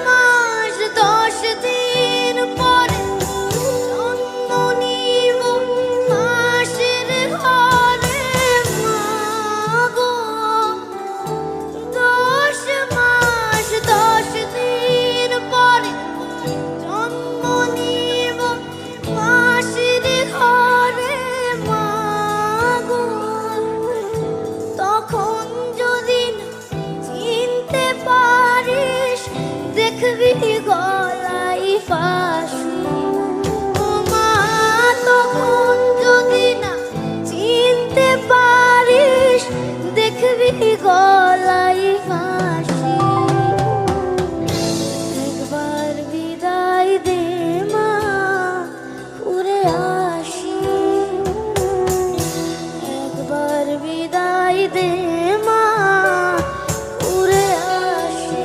মাস 10 দিন পরে জন্ম নিব মাসের ঘরে মাগো। 10 মাস 10 দিন পরে জন্ম নিব মাসের ঘরে মাগো। তখন যদি চিনতে পারিস দেখবি গলায়